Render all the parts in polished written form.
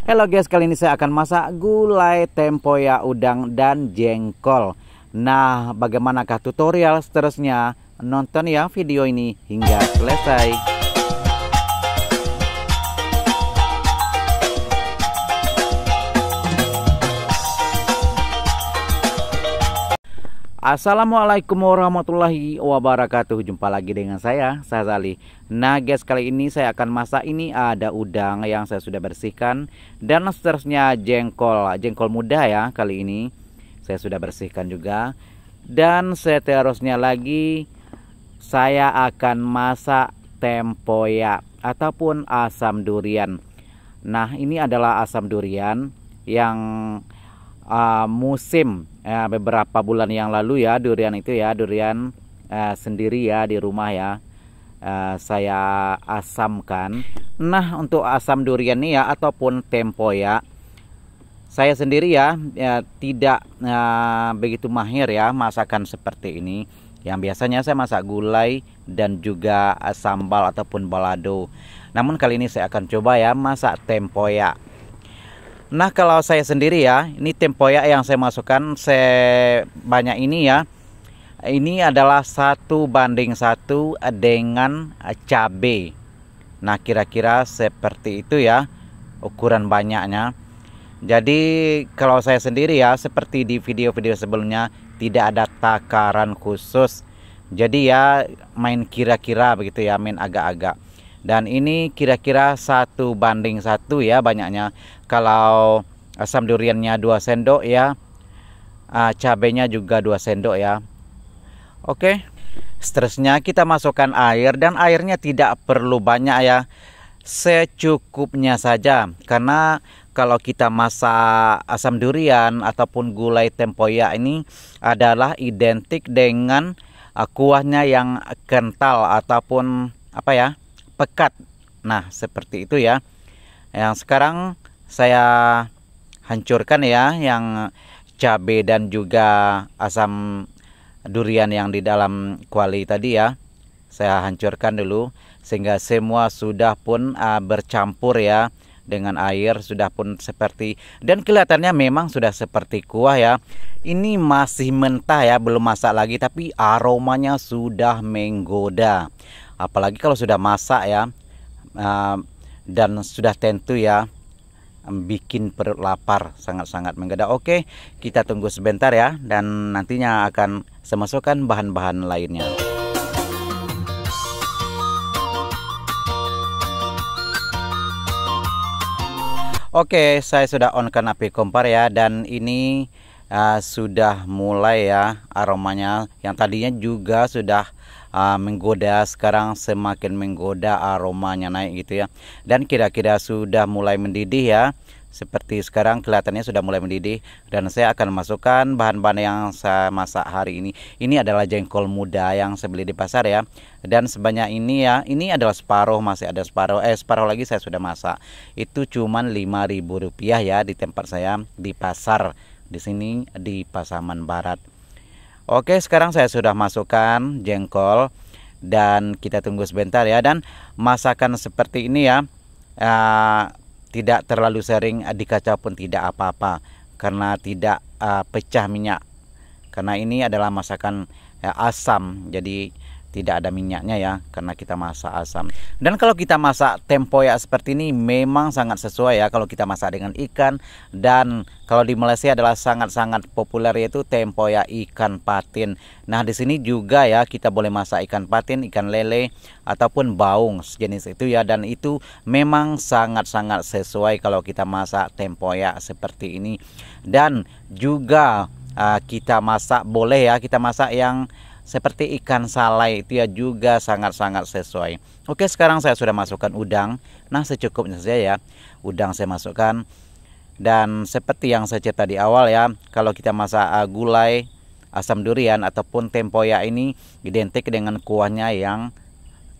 Halo guys, kali ini saya akan masak gulai, tempoyak, udang, dan jengkol. Nah, bagaimanakah tutorial seterusnya? Nonton ya video ini hingga selesai. Assalamualaikum warahmatullahi wabarakatuh. Jumpa lagi dengan saya Zali. Nah guys, kali ini saya akan masak. Ini ada udang yang saya sudah bersihkan, dan seterusnya jengkol muda ya. Kali ini saya sudah bersihkan juga. Dan seterusnya lagi saya akan masak tempoyak ataupun asam durian. Nah, ini adalah asam durian yang musim beberapa bulan yang lalu ya, durian itu ya, durian sendiri ya di rumah ya, saya asamkan. Nah, untuk asam durian ini ya ataupun tempoyak, saya sendiri ya, tidak begitu mahir ya masakan seperti ini. Yang biasanya saya masak gulai dan juga sambal ataupun balado. Namun kali ini saya akan coba ya masak tempoyak. Nah, kalau saya sendiri ya, ini tempoyak yang saya masukkan sebanyak ini ya. Ini adalah 1:1 dengan cabai. Nah, kira-kira seperti itu ya ukuran banyaknya. Jadi kalau saya sendiri ya, seperti di video-video sebelumnya, tidak ada takaran khusus. Jadi ya main kira-kira begitu ya, main agak-agak. Dan ini kira-kira 1:1 ya banyaknya. Kalau asam duriannya 2 sendok ya, cabenya juga 2 sendok ya. Oke, seterusnya kita masukkan air, dan airnya tidak perlu banyak ya, secukupnya saja. Karena kalau kita masak asam durian ataupun gulai tempoyak ini adalah identik dengan kuahnya yang kental ataupun apa ya, pekat. Nah, seperti itu ya. Yang sekarang saya hancurkan ya yang cabai dan juga asam durian yang di dalam kuali tadi ya. Saya hancurkan dulu sehingga semua sudah pun bercampur ya dengan air, sudah pun seperti, dan kelihatannya memang sudah seperti kuah ya. Ini masih mentah ya, belum masak lagi, tapi aromanya sudah menggoda. Apalagi kalau sudah masak ya, dan sudah tentu ya bikin perut lapar, sangat-sangat menggoda. Oke, kita tunggu sebentar ya, dan nantinya akan saya masukkan bahan-bahan lainnya. Oke, saya sudah on-kan api kompor ya, dan ini sudah mulai ya aromanya. Yang tadinya juga sudah menggoda, sekarang semakin menggoda, aromanya naik gitu ya. Dan kira-kira sudah mulai mendidih ya. Seperti sekarang kelihatannya sudah mulai mendidih, dan saya akan masukkan bahan-bahan yang saya masak hari ini. Ini adalah jengkol muda yang saya beli di pasar ya. Dan sebanyak ini ya, ini adalah separuh, masih ada separuh lagi saya sudah masak. Itu cuman Rp5.000 ya di tempat saya di pasar di sini di Pasaman Barat. Oke, sekarang saya sudah masukkan jengkol, dan kita tunggu sebentar ya. Dan masakan seperti ini ya, tidak terlalu sering dikacau pun tidak apa-apa, karena tidak pecah minyak. Karena ini adalah masakan asam, jadi tidak ada minyaknya ya, karena kita masak asam. Dan kalau kita masak tempoyak seperti ini memang sangat sesuai ya kalau kita masak dengan ikan. Dan kalau di Malaysia adalah sangat-sangat populer, yaitu tempoyak ikan patin. Nah, di sini juga ya kita boleh masak ikan patin, ikan lele ataupun baung sejenis itu ya. Dan itu memang sangat-sangat sesuai kalau kita masak tempoyak seperti ini. Dan juga kita masak, boleh ya kita masak yang seperti ikan salai, itu ya juga sangat-sangat sesuai. Oke, sekarang saya sudah masukkan udang. Nah, secukupnya saja ya udang saya masukkan. Dan seperti yang saya cerita di awal ya, kalau kita masak gulai, asam durian ataupun tempoyak ini identik dengan kuahnya yang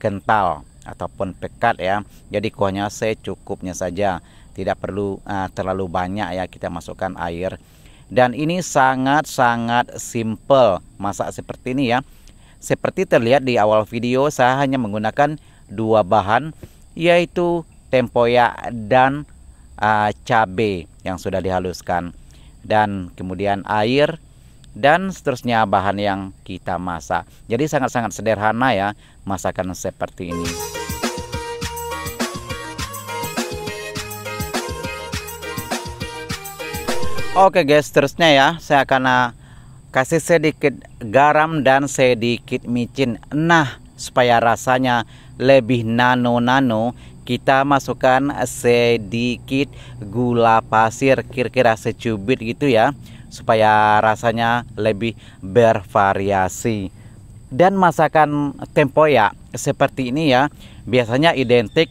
kental ataupun pekat ya. Jadi kuahnya secukupnya saja, tidak perlu terlalu banyak ya kita masukkan air. Dan ini sangat-sangat simple masak seperti ini ya. Seperti terlihat di awal video, saya hanya menggunakan 2 bahan, yaitu tempoyak dan cabai yang sudah dihaluskan, dan kemudian air, dan seterusnya bahan yang kita masak. Jadi sangat-sangat sederhana ya masakan seperti ini. Oke guys, seterusnya ya saya akan kasih sedikit garam dan sedikit micin. Nah, supaya rasanya lebih nano-nano, kita masukkan sedikit gula pasir, kira-kira secubit gitu ya, supaya rasanya lebih bervariasi. Dan masakan tempoyak seperti ini ya biasanya identik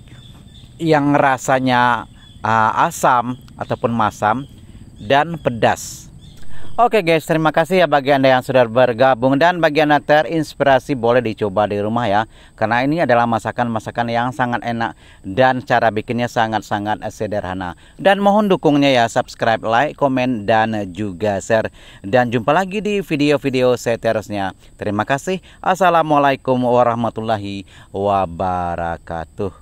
yang rasanya asam ataupun masam dan pedas. Oke guys, terima kasih ya bagi Anda yang sudah bergabung, dan bagi Anda terinspirasi boleh dicoba di rumah ya, karena ini adalah masakan-masakan yang sangat enak dan cara bikinnya sangat-sangat sederhana. Dan mohon dukungnya ya, subscribe, like, komen, dan juga share. Dan jumpa lagi di video-video seterusnya. Terima kasih. Assalamualaikum warahmatullahi wabarakatuh.